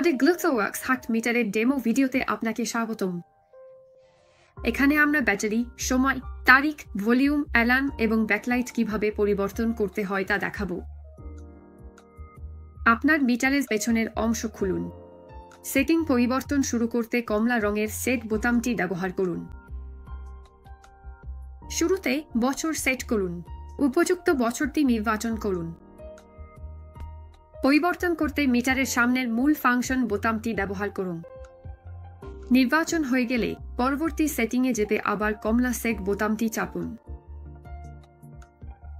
আমাদের গ্লুকোওয়ার্কস হার্ট মিটারের ডেমো ভিডিওতে আপনাকে স্বাগতম। এখানে আমরা ব্যাটারি, সময়, তারিখ, ভলিউম, অ্যালার্ম এবং ব্যাকলাইট কিভাবে পরিবর্তন করতে হয় তা দেখাবো। আপনার মিটারের পেছনের অংশ খুলুন। সেটিং পরিবর্তন শুরু করতে কমলা রঙের সেট বোতামটি ব্যবহার করুন। শুরুতে বছর সেট করুন। উপযুক্ত বছরটি নির্বাচন করুন। পরিবর্তন করতে মিটারের সামনের মূল ফাংশন বোতামটি ব্যবহার করুন। নির্বাচন হয়ে গেলে পরবর্তী সেটিংয়ে যেতে আবার কমলা সেট বোতামটি চাপুন।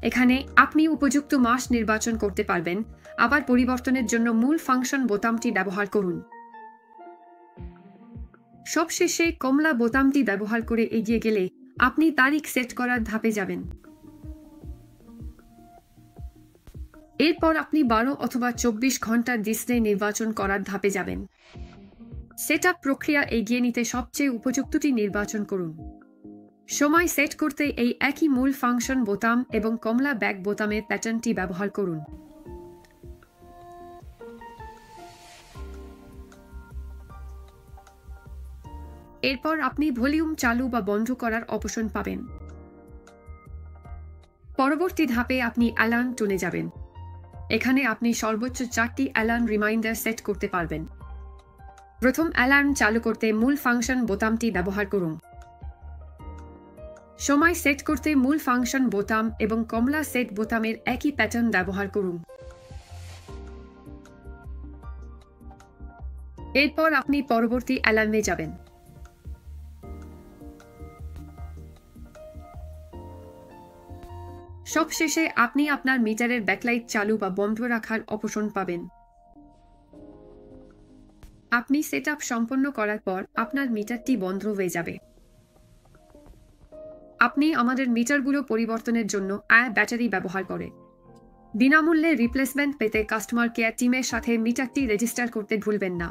এখানে আপনি উপযুক্ত মাস নির্বাচন করতে পারবেন। আবার পরিবর্তনের জন্য মূল ফাংশন বোতামটি ব্যবহার করুন। সবশেষে কমলা বোতামটি ব্যবহার করে এগিয়ে গেলে আপনি তারিখ সেট করার ধাপে যাবেন। এরপর আপনি 12 অথবা 24 ঘন্টার ডিসপ্লে নির্বাচন করার ধাপে যাবেন। সেটআপ প্রক্রিয়া এগিয়ে নিতে সবচেয়ে উপযুক্তটি নির্বাচন করুন। সময় সেট করতে এই একই মূল ফাংশন বোতাম এবং কমলা ব্যাক বোতামের প্যাটার্নটি ব্যবহার করুন। এরপর আপনি ভলিউম চালু বা বন্ধ করার অপশন পাবেন। পরবর্তী ধাপে আপনি অ্যালার্ম টুনে যাবেন। এখানে আপনি সর্বোচ্চ 4টি অ্যালার্ম রিমাইন্ডার সেট করতে পারবেন। প্রথম অ্যালার্ম চালু করতে মূল ফাংশন বোতামটি ব্যবহার করুন। সময় সেট করতে মূল ফাংশন বোতাম এবং কমলা সেট বোতামের একই প্যাটার্ন ব্যবহার করুন। এরপর আপনি পরবর্তী অ্যালার্মে যাবেন। সবশেষে আপনি আপনার মিটারের ব্যাকলাইট চালু বা বন্ধ রাখার অপশন পাবেন। আপনি সেটআপ সম্পন্ন করার পর আপনার মিটারটি বন্ধ হয়ে যাবে। আপনি আমাদের মিটারগুলো পরিবর্তনের জন্য ব্যাটারি ব্যবহার করে বিনামূল্যে রিপ্লেসমেন্ট পেতে কাস্টমার কেয়ার টিমের সাথে মিটারটি রেজিস্টার করতে ভুলবেন না।